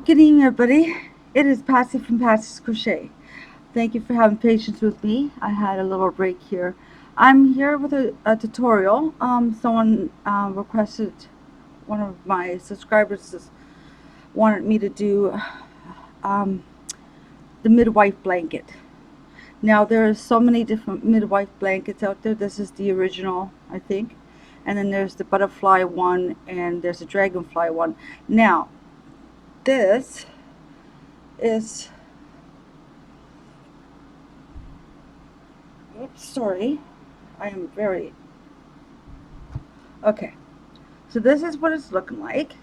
Good evening, everybody. It is Patsy from Patsy's Crochet. Thank you for having patience with me. I had a little break here. I'm here with a tutorial. Someone requested, one of my subscribers wanted me to do um, the midwife blanket. Now, there are so many different midwife blankets out there. This is the original, I think. And then there's the butterfly one, and there's a dragonfly one. Now, this is, oops, sorry. I am very, okay. So this is what it's looking like.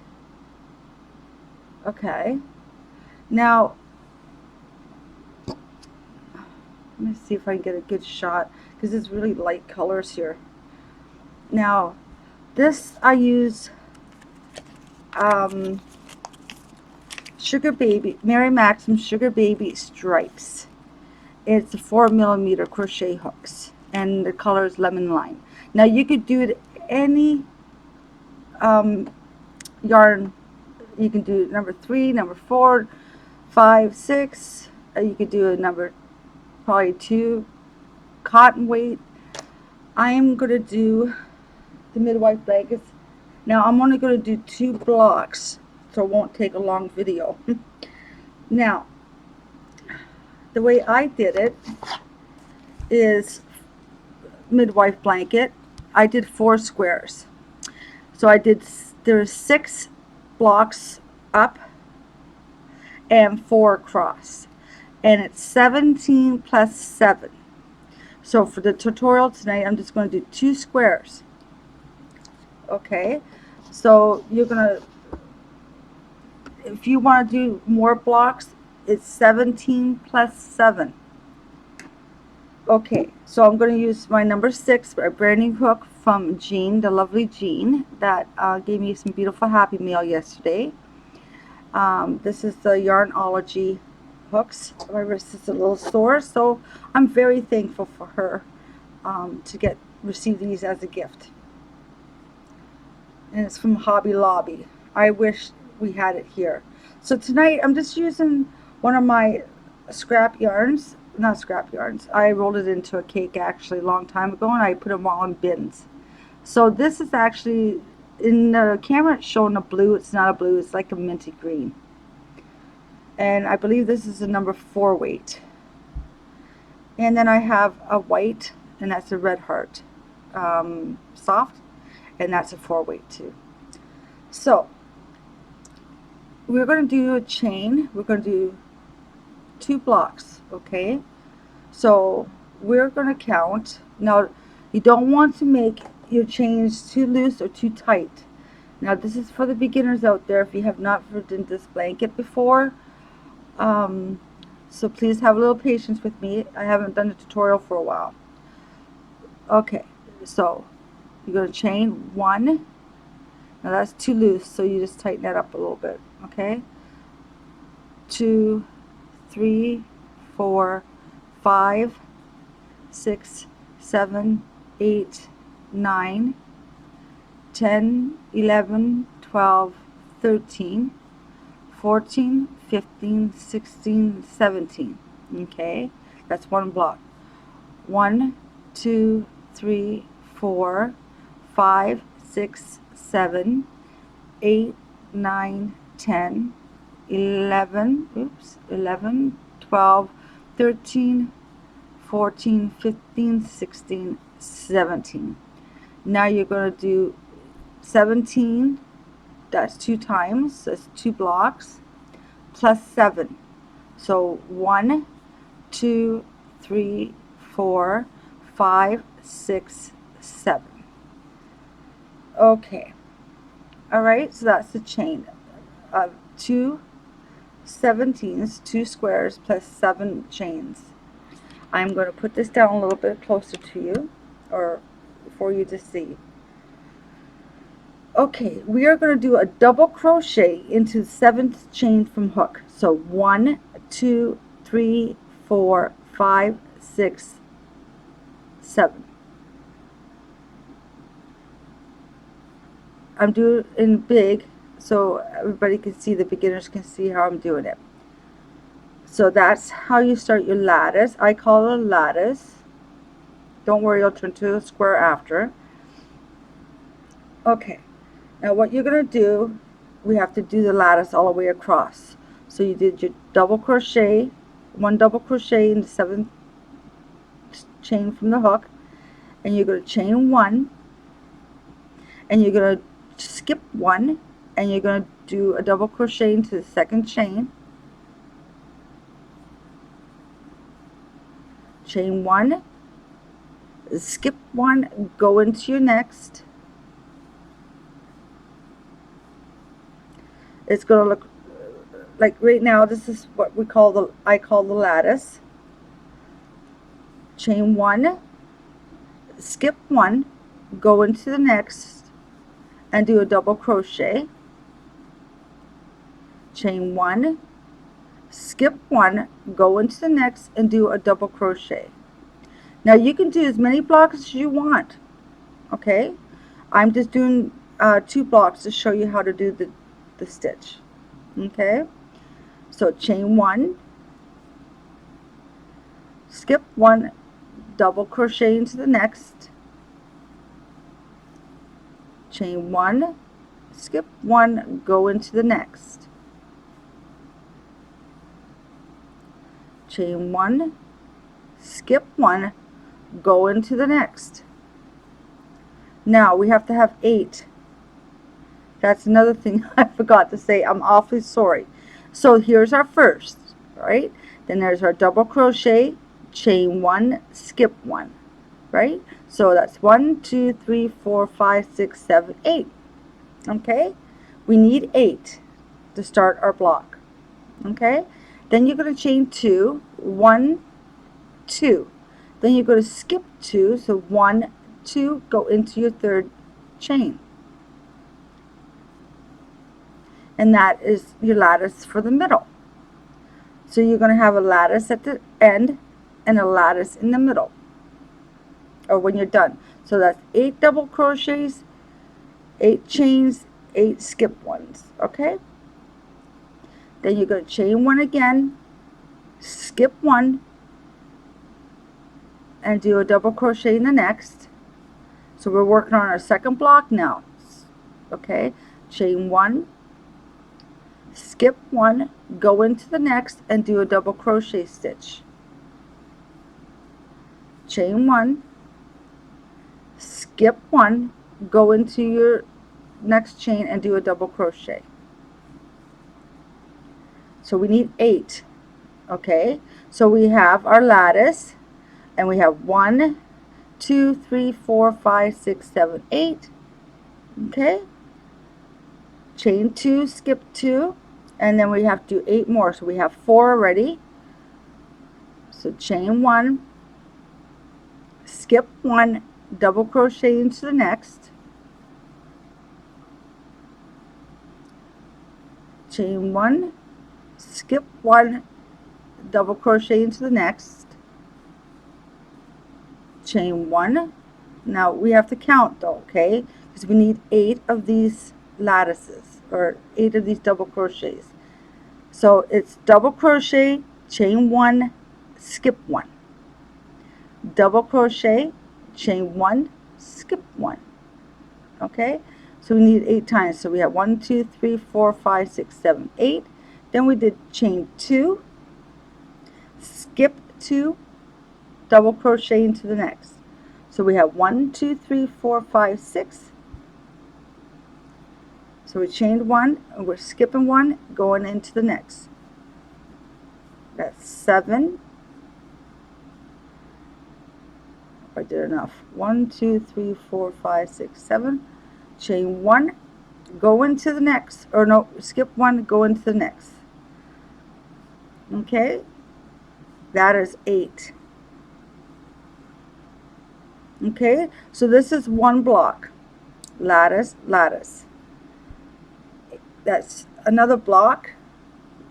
Okay. Now, let me see if I can get a good shot because it's really light colors here. Now, this I use um, Sugar Baby, Mary Maxim Sugar Baby Stripes. It's 4mm crochet hooks, and the color is lemon lime. Now, you could do it any yarn. You can do number 3, number 4, 5, 6. You could do a number probably 2 cotton weight. I am going to do the midwife blankets. Now I'm only going to do 2 blocks, so it won't take a long video. Now, the way I did it is midwife blanket. I did 4 squares. So there's 6 blocks up and 4 across. And it's 17 plus 7. So for the tutorial tonight, I'm just going to do 2 squares. Okay, so you're gonna, if you want to do more blocks, it's 17 plus 7. Okay, so I'm going to use my number 6, a brand new hook from Jean, the lovely Jean, that gave me some beautiful Happy Mail yesterday. This is the Yarnology hooks. My wrist is a little sore, so I'm very thankful for her to receive these as a gift. And it's from Hobby Lobby. I wish we had it here. So tonight I'm just using one of my scrap yarns, not scrap yarns. I rolled it into a cake actually a long time ago, and I put them all in bins. So this is actually, in the camera it's showing a blue. It's not a blue, it's like a minty green. And I believe this is a number 4 weight. And then I have a white, and that's a red heart soft, and that's a 4 weight too. So we're going to do a chain. We're going to do 2 blocks, okay? So we're going to count. Now, you don't want to make your chains too loose or too tight. Now, this is for the beginners out there if you have not written this blanket before. So please have a little patience with me. I haven't done a tutorial for a while. Okay, so you're going to chain 1. Now that's too loose, so you just tighten that up a little bit, okay? 2, 3, 4, 5, 6, 7, 8, 9, 10, 11, 12, 13, 14, 15, 16, 17. Okay, that's 1 block. 1, 2, 3, 4, 5, 6, 7, 8, 9, 10, 11, 12, 13, 14, 15, 16, 17. Now you're going to do 17, that's 2 times, that's 2 blocks, plus 7. So 1, 2, 3, 4, 5, 6, 7. Okay. Alright, so that's the chain of 2 17s, 2 squares plus 7 chains. I'm going to put this down a little bit closer to you, or for you to see. Okay, we are going to do a double crochet into the 7th chain from hook. So 1, 2, 3, 4, 5, 6, 7. I'm doing in big, so everybody can see, the beginners can see how I'm doing it. So that's how you start your lattice. I call it a lattice. Don't worry, it'll turn to a square after. Okay, now what you're going to do, we have to do the lattice all the way across. So you did your double crochet, one double crochet in the 7th chain from the hook, and you're going to chain 1, and you're going to skip 1, and you're going to do a double crochet into the 2nd chain, chain 1, skip 1, go into your next. It's going to look like right now, this is what we call the, I call the lattice. Chain 1, skip 1, go into the next and do a double crochet. Chain 1, skip 1, go into the next and do a double crochet. Now you can do as many blocks as you want, okay? I'm just doing 2 blocks to show you how to do the stitch, okay? So chain 1, skip 1, double crochet into the next, chain 1, skip 1, go into the next, chain 1, skip 1, go into the next. Now we have to have 8. That's another thing I forgot to say. I'm awfully sorry. So here's our first, right? Then there's our double crochet, chain 1, skip 1, right? So that's 1, 2, 3, 4, 5, 6, 7, 8. Okay? We need 8 to start our block. Okay? Then you're going to chain 2, 1, 2. Then you're going to skip 2, so 1, 2, go into your 3rd chain. And that is your lattice for the middle. So you're going to have a lattice at the end and a lattice in the middle, or when you're done. So that's 8 double crochets, 8 chains, 8 skip ones, okay? Then you're going to chain 1 again, skip 1, and do a double crochet in the next. So we're working on our 2nd block now, okay? Chain 1, skip 1, go into the next and do a double crochet stitch. Chain 1, skip 1, go into your next chain and do a double crochet. So we need 8, okay? So we have our lattice, and we have 1, 2, 3, 4, 5, 6, 7, 8, okay? Chain 2, skip 2, and then we have to do 8 more, so we have 4 already. So chain 1, skip 1, double crochet into the next, chain 1, skip 1, double crochet into the next, chain 1. Now we have to count though, okay? Because we need 8 of these lattices, or 8 of these double crochets. So it's double crochet, chain 1, skip 1, double crochet, chain 1, skip 1, okay? So we need 8 times. So we have 1, 2, 3, 4, 5, 6, 7, 8. Then we did chain 2, skip 2, double crochet into the next. So we have 1, 2, 3, 4, 5, 6. So we chained 1, and we're skipping 1, going into the next. That's 7. I did enough. 1, 2, 3, 4, 5, 6, 7. Chain 1, go into the next, or no, skip 1, go into the next. Okay, that is 8. Okay, so this is one block, lattice, lattice. That's another block.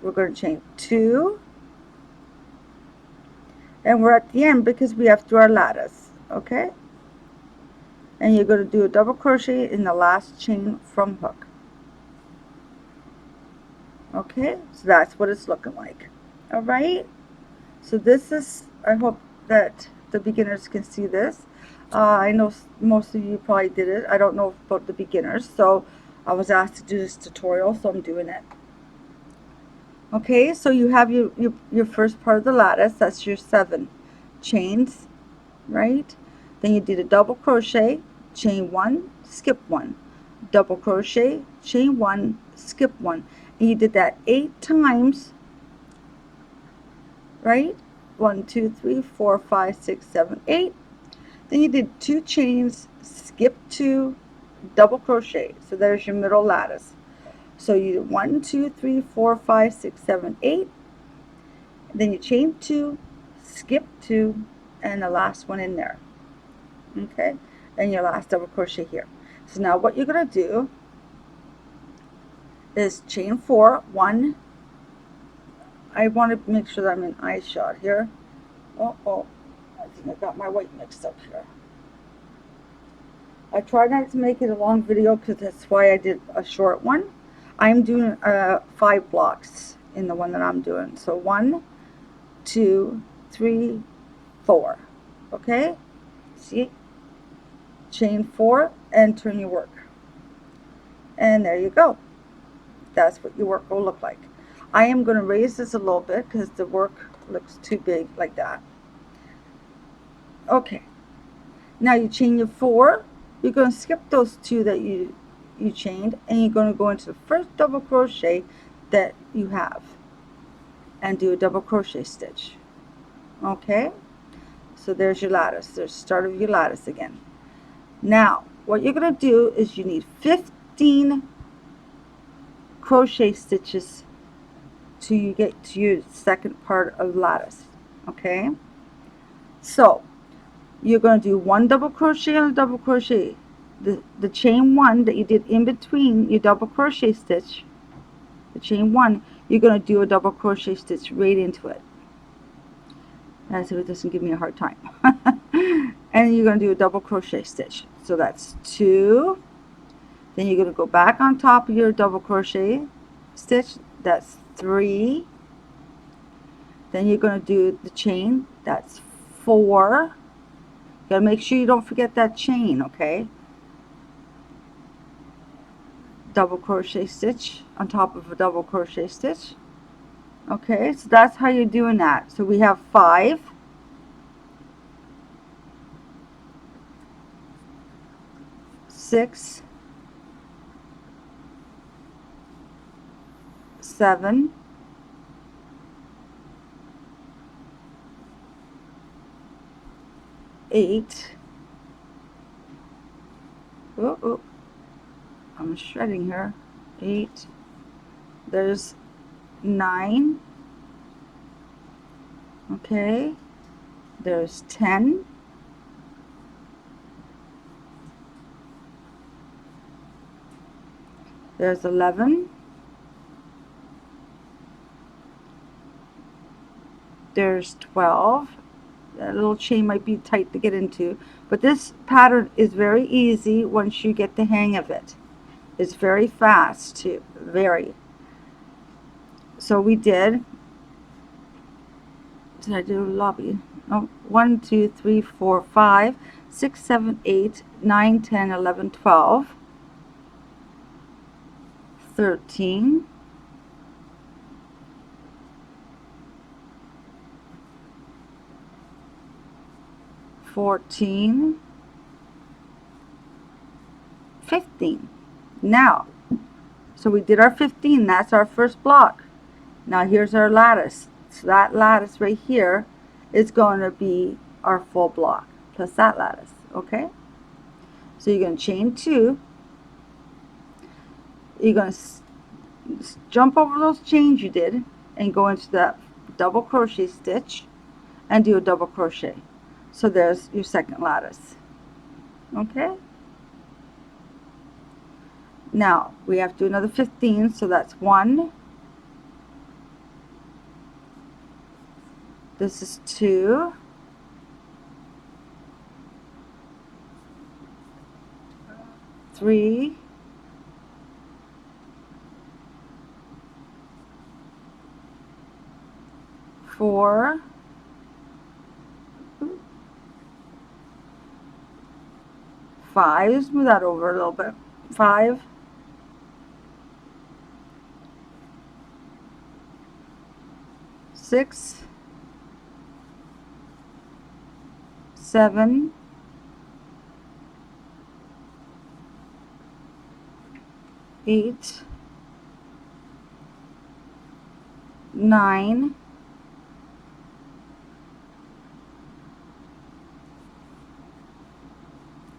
We're going to chain 2, and we're at the end because we have to do our lattice. Okay, and you're going to do a double crochet in the last chain from hook. Okay, so that's what it's looking like. All right, so this is, I hope that the beginners can see this. I know most of you probably did it. I don't know about the beginners, so I was asked to do this tutorial, so I'm doing it. Okay, so you have your first part of the lattice, that's your 7 chains, right? Then you did a double crochet, chain 1, skip 1, double crochet, chain 1, skip 1, and you did that 8 times, right? 1, 2, 3, 4, 5, 6, 7, 8. Then you did 2 chains, skip 2, double crochet, so there's your middle lattice. So you did 1, 2, 3, 4, 5, 6, 7, 8. Then you chain 2, skip 2, and the last one in there. Okay, and your last double crochet here. So now what you're going to do is chain 4, 1. I want to make sure that I'm in eye shot here. Oh, I think I got my white mixed up here. I tried not to make it a long video because that's why I did a short one. I'm doing 5 blocks in the one that I'm doing. So 1, 2, 3, 4. Okay, see, chain 4 and turn your work, and there you go. That's what your work will look like. I am going to raise this a little bit because the work looks too big like that. Okay, now you chain your 4. You're going to skip those 2 that you chained, and you're going to go into the first double crochet that you have and do a double crochet stitch. Okay, so there's your lattice. There's the start of your lattice again. Now what you're going to do is you need 15 crochet stitches till you get to your second part of lattice. Okay, so you're going to do 1 double crochet on a double crochet, the chain 1 that you did in between your double crochet stitch, the chain 1, you're going to do a double crochet stitch right into it, as if it doesn't give me a hard time. And you're going to do a double crochet stitch, so that's 2. Then you're going to go back on top of your double crochet stitch, that's 3. Then you're going to do the chain, that's 4. You gotta make sure you don't forget that chain, okay? Double crochet stitch on top of a double crochet stitch. Okay, so that's how you're doing that. So we have 5, 6, 7, 8. Oh, I'm shredding here. 8. There's 9. Okay. There's 10. There's 11. There's 12. That little chain might be tight to get into, but this pattern is very easy once you get the hang of it. It's very fast too, very. So we did I do lobby? No, 1, 2, 3, 4, 5, 6, 7, 8, 9, 10, 11, 12, 13, 14, 15. Now, so we did our 15, that's our first block. Now here's our lattice. So that lattice right here is going to be our full block plus that lattice, okay? So you're going to chain 2. You're going to jump over those chains you did and go into that double crochet stitch and do a double crochet. So there's your second lattice. Okay? Now we have to do another 15, so that's 1. This is 2. 3. 4, 5, just move that over a little bit, 5, 6, 7, 8, 9,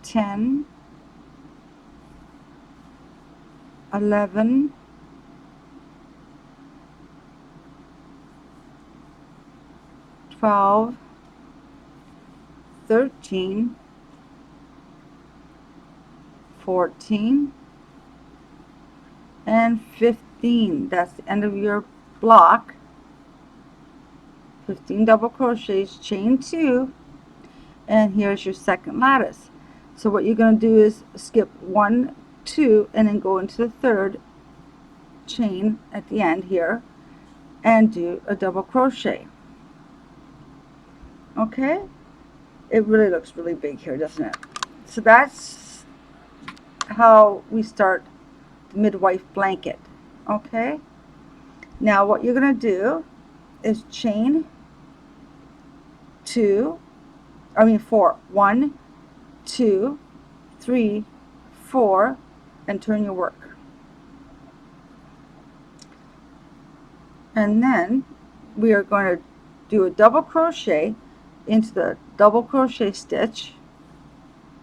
10, 11, 12, 13, 14, and 15. That's the end of your block. 15 double crochets, chain 2, and here's your second lattice. So what you're going to do is skip 1, 2, and then go into the third chain at the end here and do a double crochet. Okay, it really looks really big here, doesn't it? So that's how we start the midwife blanket. Okay, now what you're going to do is chain 4, 1, 2, 3, 4, and turn your work. And then we are going to do a double crochet into the double crochet stitch.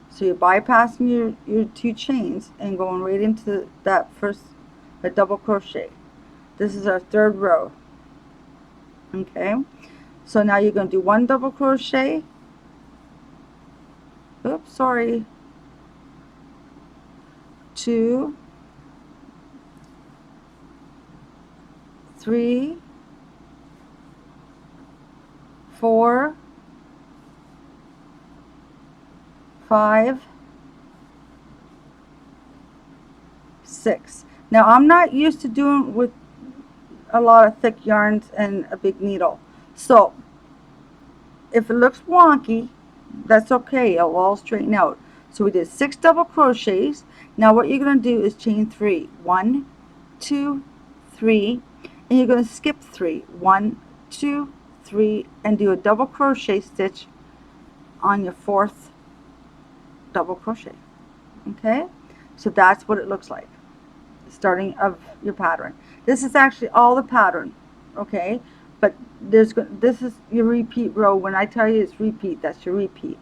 So you're bypassing your 2 chains and going right into that first double crochet. This is our 3rd row. Okay, so now you're going to do 1 double crochet. Oops, sorry. 2, 3, 4, 5, 6. Now I'm not used to doing with a lot of thick yarns and a big needle. So if it looks wonky, that's okay. It'll all straighten out. So we did 6 double crochets. Now what you're going to do is chain 3. 1, 2, 3, and you're going to skip 3. 1, 2, 3, and do a double crochet stitch on your 4th double crochet. Okay, so that's what it looks like, starting of your pattern. This is actually all the pattern, okay, but this is your repeat row. When I tell you it's repeat, that's your repeat.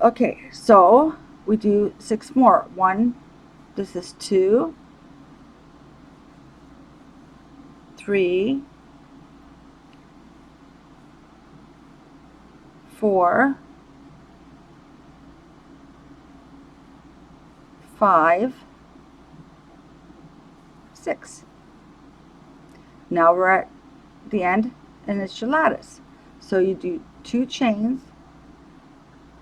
Okay, so we do 6 more. 1, this is 2, 3, 4, 5, 6. Now we're at the end and it's your lattice. So you do 2 chains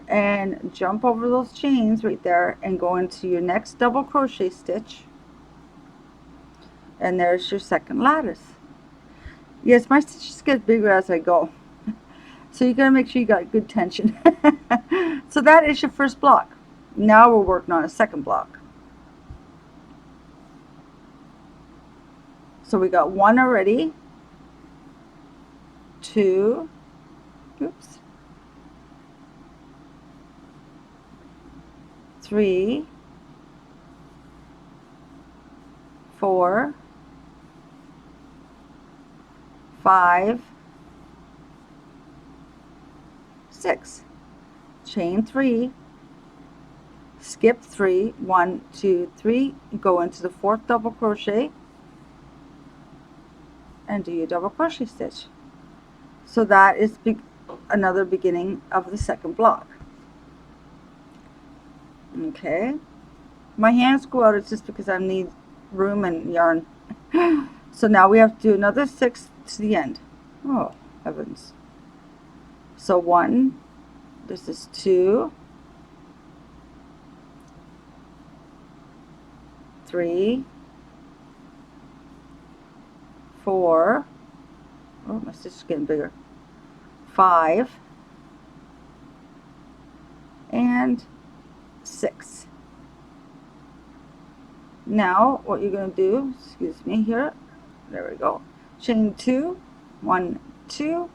and jump over those chains right there and go into your next double crochet stitch, and there's your second lattice. Yes, my stitches get bigger as I go, so you gotta make sure you got good tension. So that is your first block. Now we're working on a second block. So we got 1 already, 2, oops, 3, 4, 5, 6. Chain 3, skip 3, 1, 2, 3, go into the 4th double crochet and do your double crochet stitch. So that is another beginning of the second block. Okay, my hands go out, it's just because I need room and yarn. So now we have to do another 6 to the end. Oh heavens. So 1, this is 2, 3, 4, oh, my stitch is getting bigger, 5, and 6. Now what you're going to do, excuse me here, there we go, chain 2, 1, 2,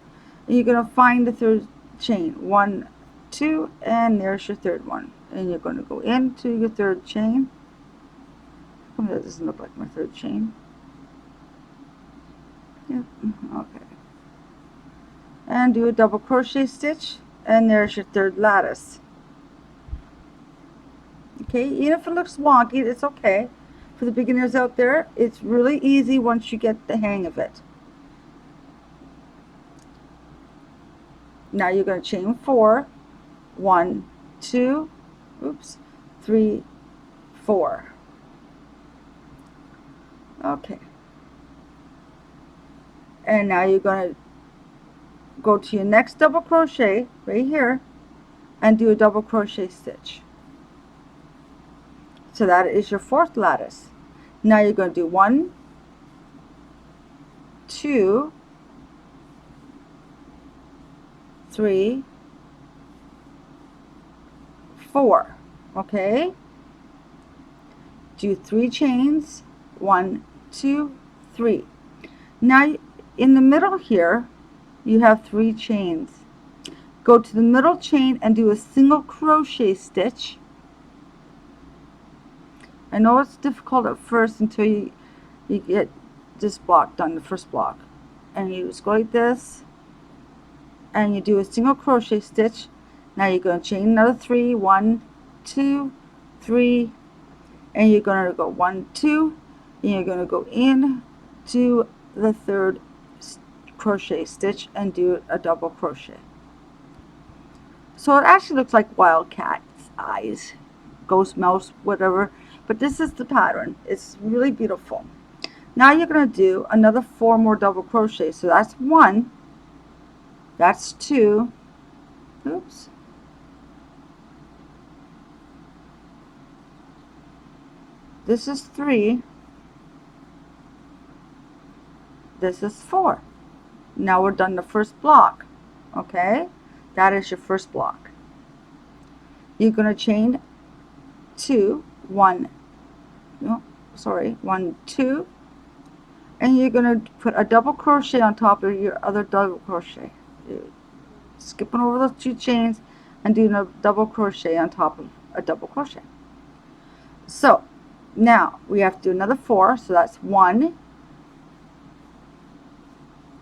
and you're going to find the third chain, 1, 2, and there's your third one, and you're going to go into your third chain. How come that doesn't look like my third chain? Yep, okay. And do a double crochet stitch, and there's your third lattice. Okay, even if it looks wonky, it's okay. For the beginners out there, it's really easy once you get the hang of it. Now you're going to chain 4, 1, 2, oops, 3, 4. Okay. And now you're going to go to your next double crochet right here and do a double crochet stitch. So that is your fourth lattice. Now you're going to do 1, 2, 3, 4. Okay? Do 3 chains, 1, 2, 3. Now in the middle here, you have 3 chains. Go to the middle chain and do a single crochet stitch. I know it's difficult at first until you get this block done, the first block. And you just go like this, and you do a single crochet stitch. Now you're going to chain another 3, 1, 2, 3, and you're going to go 1, 2, and you're going to go in to the third crochet stitch and do a double crochet. So it actually looks like wildcat's eyes, ghost mouse, whatever, but this is the pattern. It's really beautiful. Now you're going to do another 4 more double crochets. So that's 1, that's 2, oops, this is 3, this is 4. Now we're done the first block. Okay, that is your first block. You're going to chain 2, 1, no, sorry, 1, 2, and you're going to put a double crochet on top of your other double crochet. You're skipping over those 2 chains and doing a double crochet on top of a double crochet. So now we have to do another 4, so that's 1,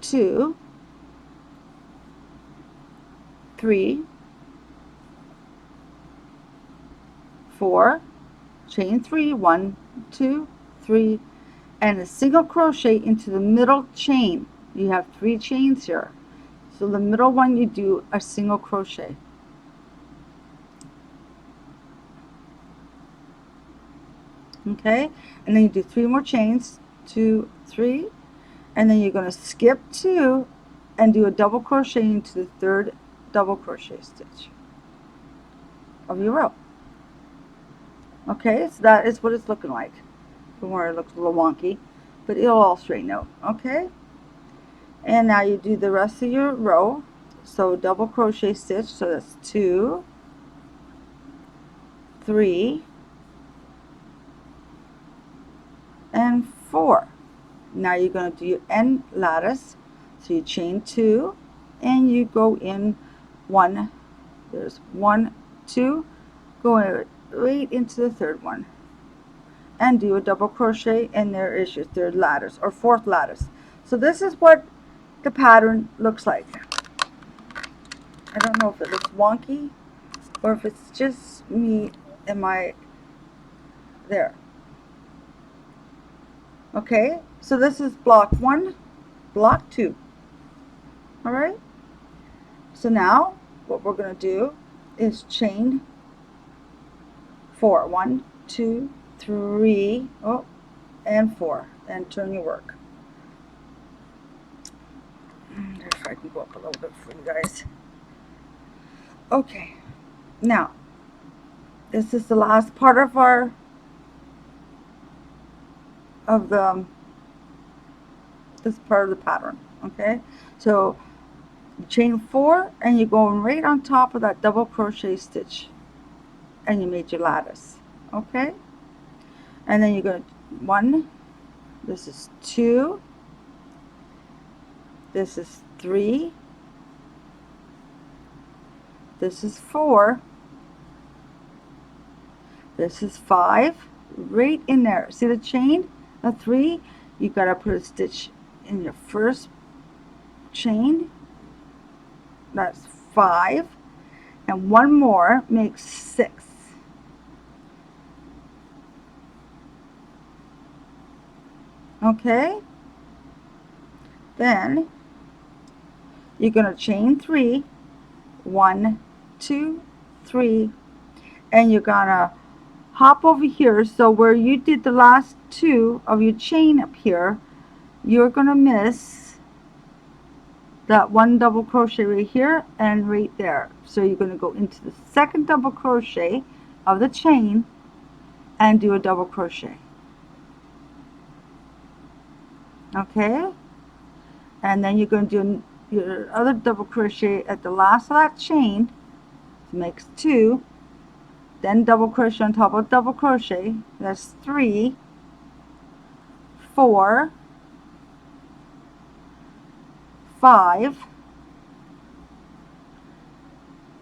2, 3, 4, chain 3, 1, 2, 3, and a single crochet into the middle chain. You have 3 chains here, so the middle one you do a single crochet. Okay, and then you do 3 more chains, 2, 3, and then you're going to skip 2 and do a double crochet into the third double crochet stitch of your row. Okay, so that is what it's looking like. From where it looks a little wonky, but it'll all straighten out. Okay, and now you do the rest of your row. So double crochet stitch, so that's 2, 3, and 4. Now you're going to do your end lattice, so you chain 2 and you go in 1, there's 1, 2, go right into the third one and do a double crochet, and there is your third lattice or fourth lattice. So this is what the pattern looks like. I don't know if it looks wonky or if it's just me and my there. Okay, so this is block 1, block 2. All right, so now what we're going to do is chain 4, 1, 2, 3, oh, and 4, and turn your work. If I can go up a little bit for you guys. Okay, now this is the last part of this part of the pattern. Okay, so chain 4 and you're going right on top of that double crochet stitch and you made your lattice. Okay, and then you're going to 1, this is 2, this is 3, this is 4, this is 5, right in there. See the chain of 3? You got to put a stitch in your first chain. That's 5, and one more makes 6. Okay, then you're going to chain 3, 1, 2, 3, and you're going to hop over here. So where you did the last 2 of your chain up here, you're going to miss that 1 double crochet right here and right there. So you're going to go into the second double crochet of the chain and do a double crochet. Okay, and then you're going to do your other double crochet at the last of that chain, makes 2, then double crochet on top of double crochet, that's 3, 4, 5,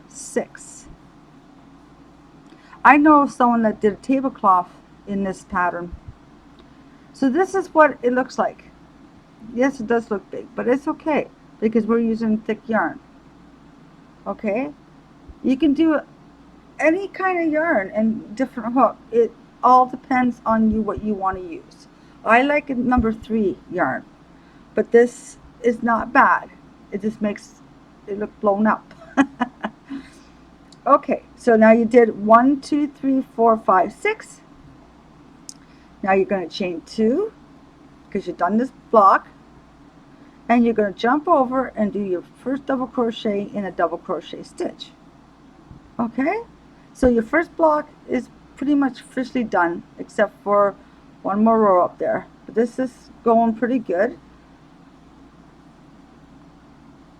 6. I know someone that did a tablecloth in this pattern. So this is what it looks like. Yes, it does look big, but it's okay because we're using thick yarn. Okay, you can do any kind of yarn and different hook. It all depends on you what you want to use. I like a number 3 yarn, but this is not bad. It just makes it look blown up. Okay, so now you did 1, 2, 3, 4, 5, 6. Now you're going to chain 2 because you've done this block, and you're going to jump over and do your first double crochet in a double crochet stitch. Okay, so your first block is pretty much officially done except for one more row up there, but this is going pretty good.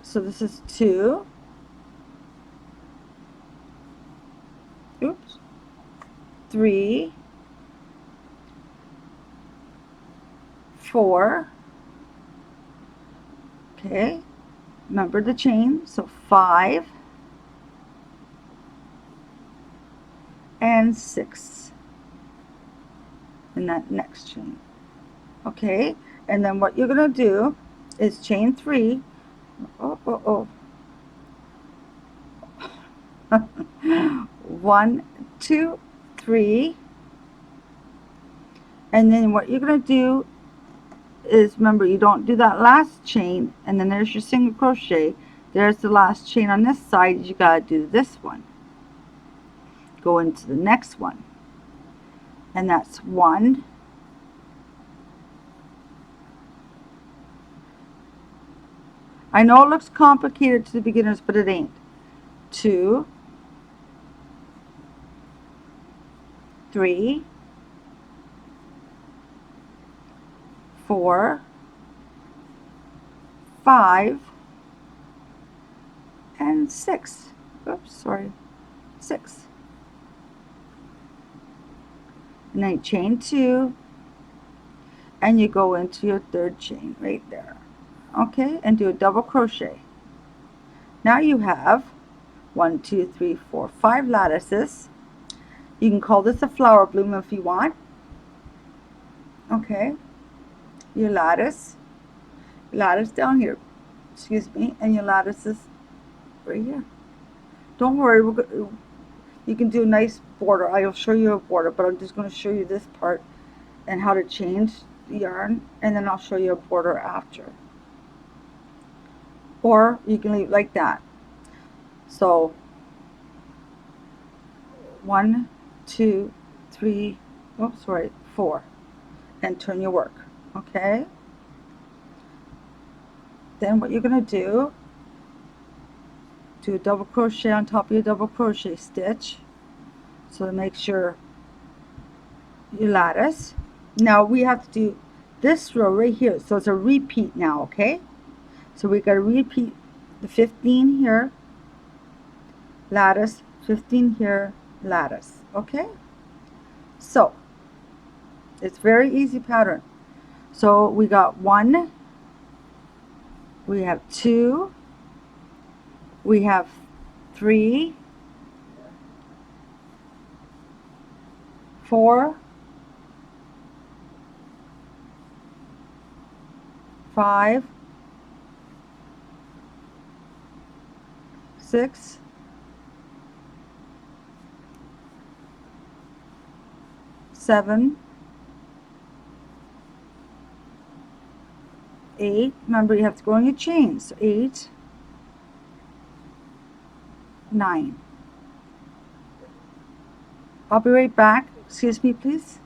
So this is 2, oops, 3, 4, okay, remember the chain, so 5 and 6 in that next chain. Okay, and then what you're going to do is chain 3, 1, 2, 3, and then what you're going to do is, remember, you don't do that last chain and then there's your single crochet, there's the last chain on this side, you got to do this one, go into the next one, and that's 1, I know it looks complicated to the beginners, but it ain't, 2, 3, 4, 5, and 6. Oops, sorry, 6. And then you chain 2, and you go into your third chain right there. Okay, and do a double crochet. Now you have 1, 2, 3, 4, 5 lattices. You can call this a flower bloom if you want. Okay, your lattice down here, excuse me, and your lattice is right here. Don't worry, you can do a nice border. I'll show you a border, but I'm just going to show you this part and how to change the yarn, and then I'll show you a border after. Or you can leave it like that. So 1, 2, 3, oops, sorry, 4, and turn your work. Okay, then what you're going to do a double crochet on top of your double crochet stitch, so to make sure your lattice. Now we have to do this row right here. So it's a repeat now, okay? So we got to repeat the 15 here, lattice, 15 here, lattice, okay? So it's very easy pattern. So we got 1, we have 2, we have 3, 4, 5, 6, 7, 8. Remember, you have to go on your chains. So 8, 9. I'll be right back. Excuse me, please.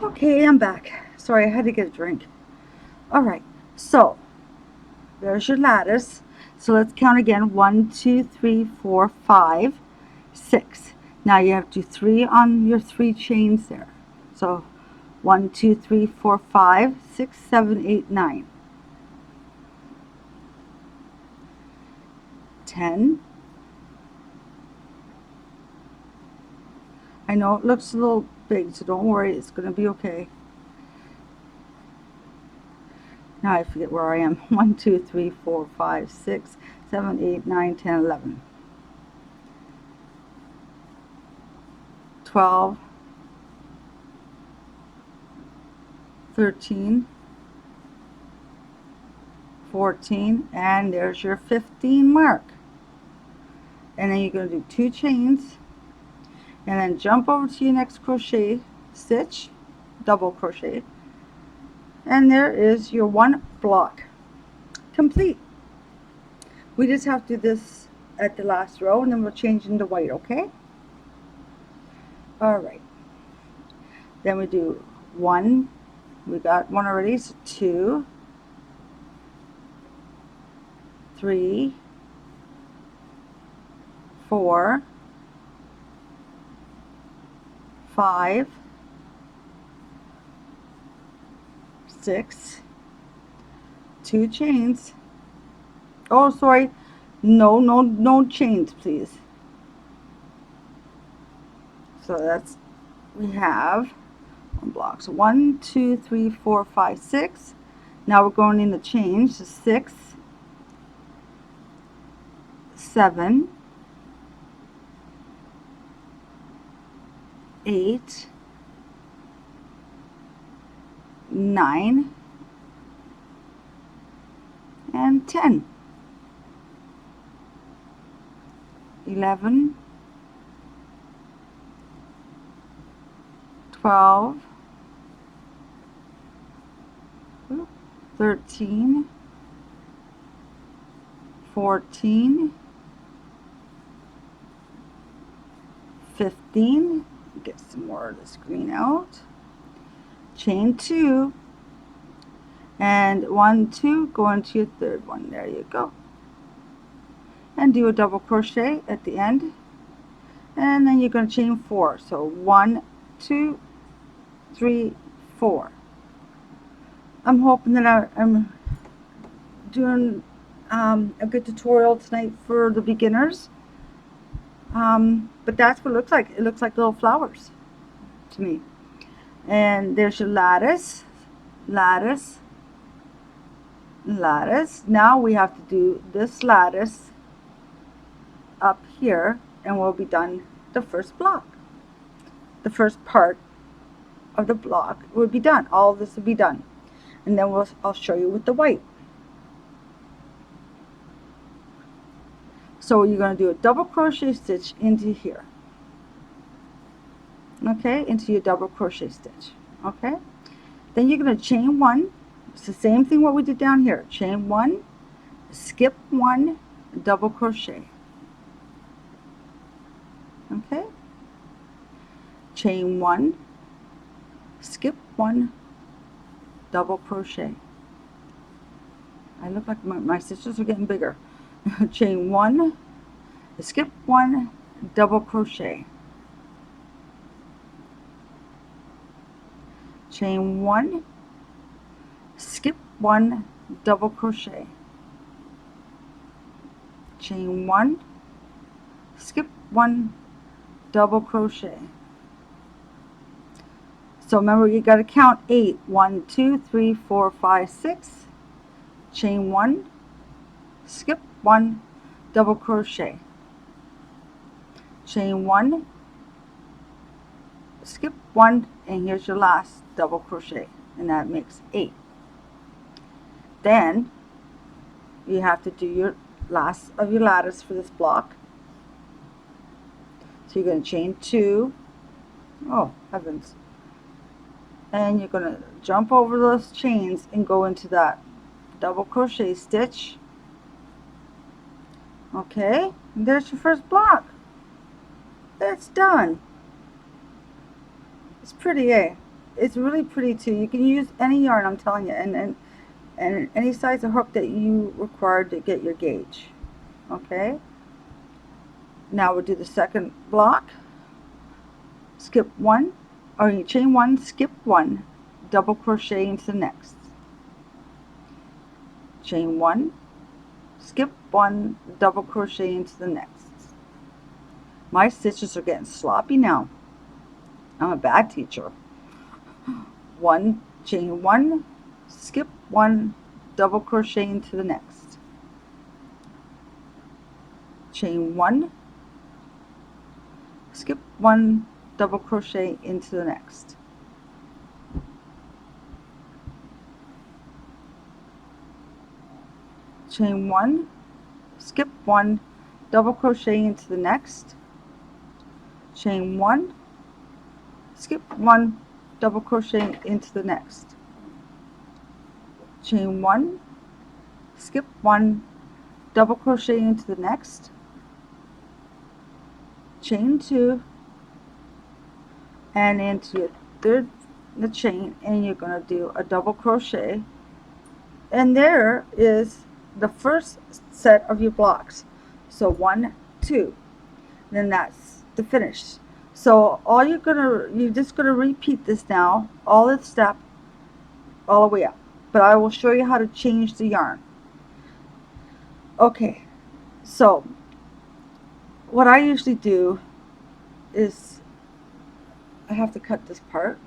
Okay, I'm back. Sorry, I had to get a drink. All right, so there's your lattice. So let's count again. 1, 2, 3, 4, 5, 6. Now you have to do 3 on your 3 chains there. So 1, 2, 3, 4, 5, 6, 7, 8, 9. 10. I know it looks a little big, so don't worry, it's going to be okay. Now I forget where I am. 1, 2, 3, 4, 5, 6, 7, 8, 9, 10, 11. 12, 13, 14, and there's your 15 mark. And then you're going to do 2 chains, and then jump over to your next crochet stitch, double crochet, and there is your 1 block complete. We just have to do this at the last row, and then we'll change into white, okay? All right. Then we do 1. We got 1 already, so 2, 3, 4, 5, 6, 2 chains. Oh, sorry. No chains, please. So that's, we have 1 block. So 1, 2, 3, 4, 5, 6. Now we're going in the change. So 6, 7, 8, 9, and 10. 11, 12, 13, 14, 15. Get some more of this green out. Chain 2, and 1, 2, go into your third one. There you go. And do a double crochet at the end, and then you're going to chain 4. So 1, 2, 3, 4. I'm hoping that I'm doing a good tutorial tonight for the beginners. But that's what it looks like. It looks like little flowers to me. And there's your lattice, lattice, lattice. Now we have to do this lattice up here, and we'll be done the first block. The first part of the block will be done. All of this will be done. And then I'll show you with the white. So you're going to do a double crochet stitch into here. Okay, into your double crochet stitch. Okay, then you're going to chain 1. It's the same thing what we did down here. Chain 1, skip 1, double crochet. Okay, chain 1, skip 1, double crochet. I look like my stitches are getting bigger. Chain 1, skip 1, double crochet. chain 1, skip 1, double crochet, chain 1, skip 1, double crochet. So remember, you got to count 8. 1, 2, 3, 4, 5, 6. Chain 1, skip 1, double crochet. Chain 1, skip 1, and here's your last double crochet, and that makes 8. Then you have to do your last of your lattice for this block. So you're going to chain 2. Oh heavens. And you're going to jump over those chains and go into that double crochet stitch. Okay, and there's your first block. It's done. It's pretty, eh? It's really pretty too. You can use any yarn, I'm telling you, and any size of hook that you require to get your gauge. Okay, now we'll do the second block. Skip 1, or you chain 1, skip 1, double crochet into the next. Chain 1, skip 1, double crochet into the next. My stitches are getting sloppy now. I'm a bad teacher. 1, chain 1, skip 1, double crochet into the next. Chain 1, skip 1, double crochet into the next. Chain 1, skip 1, double crochet into the next. Chain 1, skip 1, double crochet into the next. Chain 1, skip 1, double crochet into the next. Chain 2, and into your third the chain, and you're going to do a double crochet, and there is the first set of your blocks. So 1, 2, then that's the finish. So you're just gonna repeat this now, all the step, all the way up. But I will show you how to change the yarn. Okay, so what I usually do is I have to cut this part.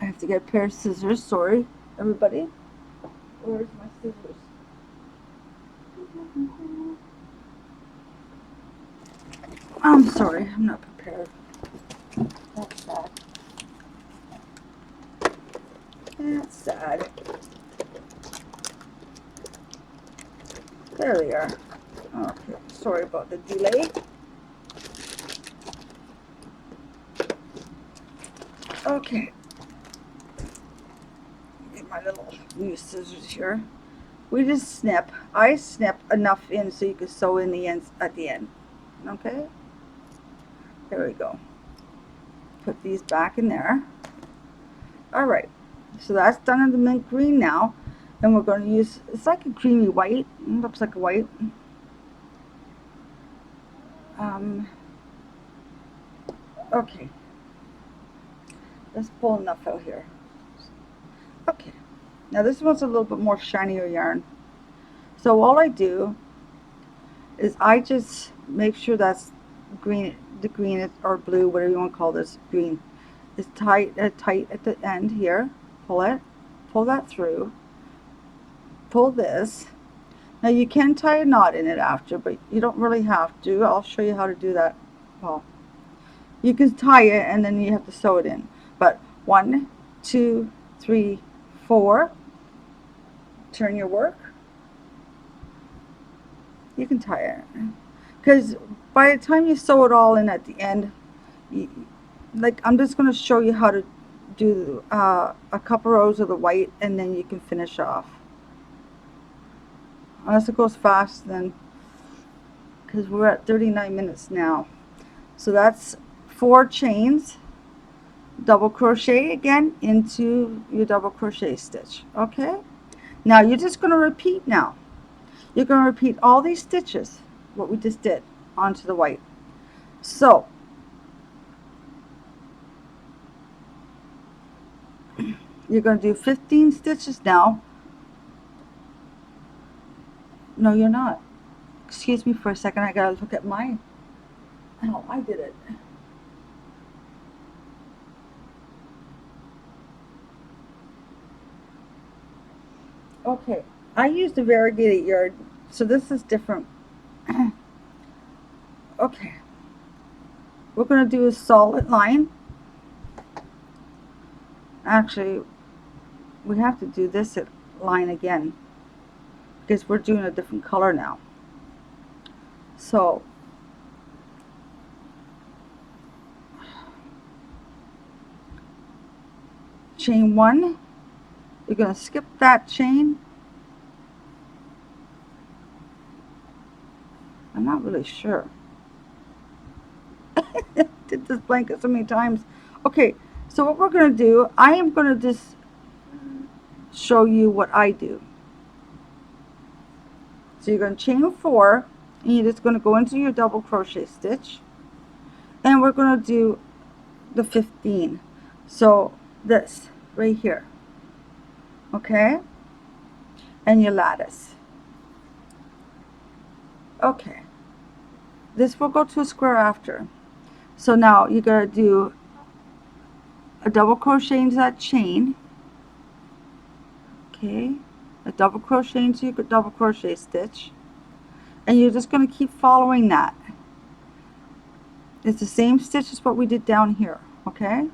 I have to get a pair of scissors. Sorry, everybody. Where's my scissors? I'm sorry, I'm not prepared. That's sad. That's sad. There we are. Okay, sorry about the delay. Okay. Get my little new scissors here. We just snip. I snip enough in so you can sew in the ends at the end. Okay? There we go. Put these back in there. Alright. So that's done in the mint green now. And we're going to use, it's like a creamy white. It looks like a white. Okay. Let's pull enough out here. Okay. Now this one's a little bit more shinier yarn. So all I do is I just make sure that's green, the green is, or blue, whatever you want to call this, green, is tight at the end here. Pull it, pull that through, pull this. Now you can tie a knot in it after, but you don't really have to. I'll show you how to do that. Well, you can tie it and then you have to sew it in. But 1, 2, 3, 4. Turn your work. You can tie it, because by the time you sew it all in at the end, like I'm just going to show you how to do a couple rows of the white, and then you can finish off. Unless it goes fast, then, because we're at 39 minutes now. So that's 4 chains, double crochet again into your double crochet stitch. Okay, now you're just going to repeat now. You're going to repeat all these stitches, what we just did, onto the white. So You're going to do 15 stitches now. No, you're not. Excuse me for a second. I got to look at mine. Oh, I did it. Okay. I used a variegated yarn, so this is different. Okay. We're going to do a solid line. Actually, we have to do this line again because we're doing a different color now. So chain 1, you're going to skip that chain. I'm not really sure. Did this blanket so many times. Okay, so what we're going to do, I am going to just show you what I do. So you're going to chain 4, and you're just going to go into your double crochet stitch, and we're going to do the 15. So this right here, okay, and your lattice. Okay, this will go to a square after. So now you're going to do a double crochet into that chain, okay, a double crochet into your double crochet stitch, and you're just going to keep following that. It's the same stitch as what we did down here, okay?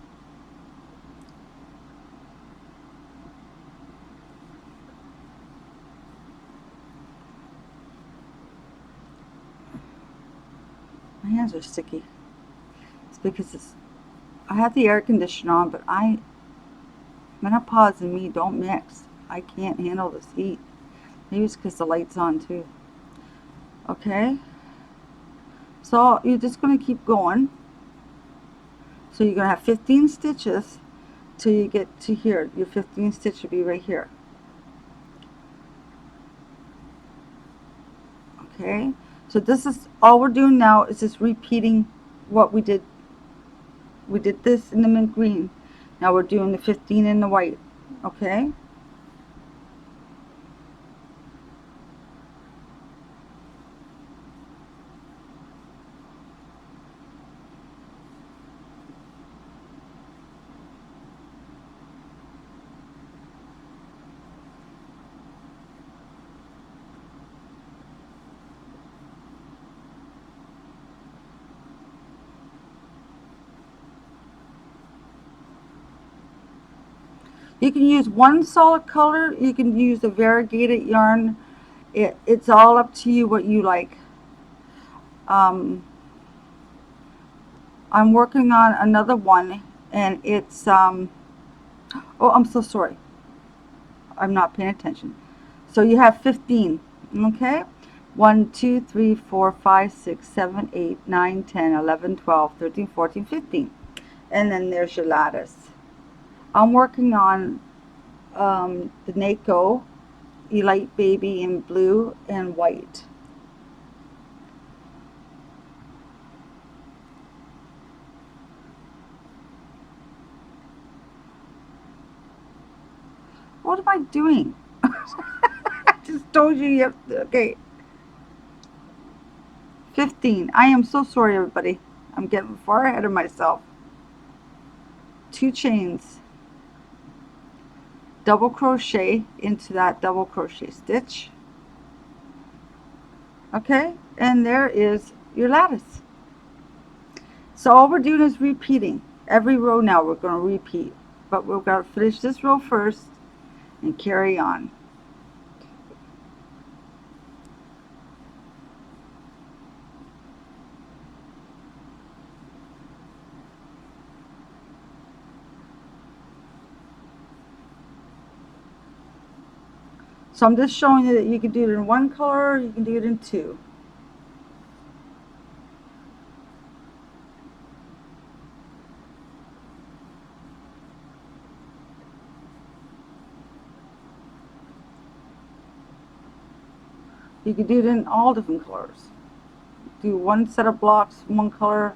My hands are sticky. It's because I have the air conditioner on, but menopause and me don't mix. I can't handle this heat. Maybe it's because the light's on too. Okay? So you're just going to keep going. So you're going to have 15 stitches till you get to here. Your 15th stitch will be right here. Okay? So this is all we're doing now is just repeating what we did. We did this in the mint green. Now we're doing the 15 in the white. Okay? You can use one solid color. You can use a variegated yarn. It's all up to you what you like. I'm working on another one, and it's oh, I'm so sorry. I'm not paying attention. So you have 15. Okay. 1, 2, 3, 4, 5, 6, 7, 8, 9, 10, 11, 12, 13, 14, 15. And then there's your lattice. I'm working on the Nako Elite Baby in blue and white. What am I doing? I just told you have to, okay. 15. I am so sorry, everybody. I'm getting far ahead of myself. 2 chains, double crochet into that double crochet stitch. Okay, and there is your lattice. So all we're doing is repeating. Every row now we're going to repeat. But we've got to finish this row first and carry on. So I'm just showing you that you can do it in one color, you can do it in 2. You can do it in all different colors. Do one set of blocks, one color,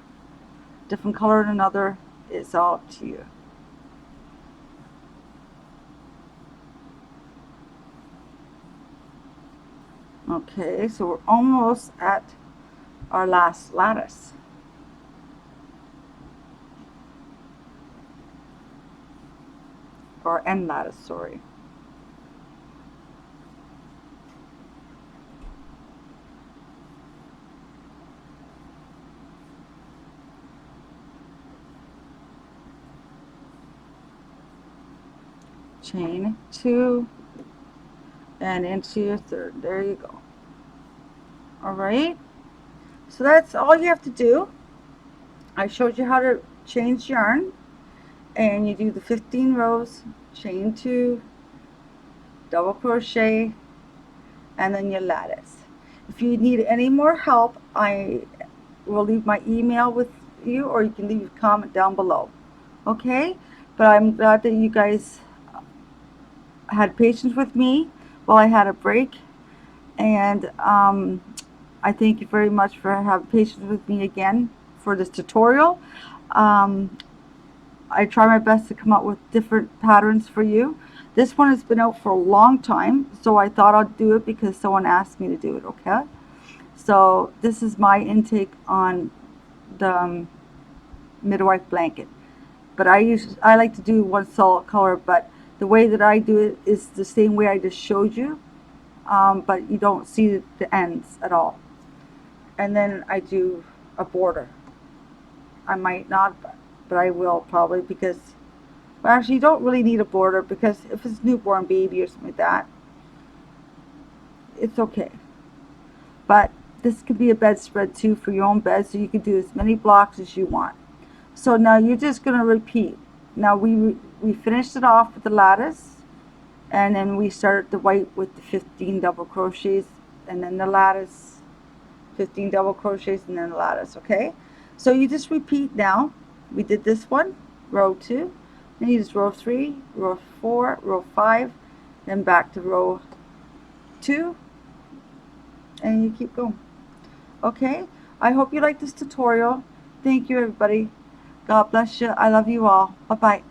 different color in another. It's all up to you. Okay, so we're almost at our last lattice. Or end lattice, sorry. Chain 2 and into your third. There you go. All right, so that's all you have to do. I showed you how to change yarn, and you do the 15 rows, chain 2, double crochet, and then your lattice. If you need any more help, I will leave my email with you, or you can leave a comment down below. Okay, but I'm glad that you guys had patience with me while I had a break, and I thank you very much for having patience with me again for this tutorial. Um, I try my best to come up with different patterns for you. This one has been out for a long time, so I thought I'd do it because someone asked me to do it, okay? So this is my intake on the midwife blanket. But I like to do one solid color, but the way that I do it is the same way I just showed you, but you don't see the ends at all. And then I do a border. I might not, but I will probably because, well, actually, you don't really need a border because if it's newborn baby or something like that, it's okay. But this could be a bedspread too for your own bed, so you can do as many blocks as you want. So now you're just going to repeat. Now we finished it off with the lattice, and then we started the white with the 15 double crochets, and then the lattice, 15 double crochets, and then the lattice, okay? So you just repeat now. We did this one, row 2, then you just row 3, row 4, row 5, then back to row 2, and you keep going. Okay, I hope you like this tutorial. Thank you, everybody. God bless you. I love you all. Bye-bye.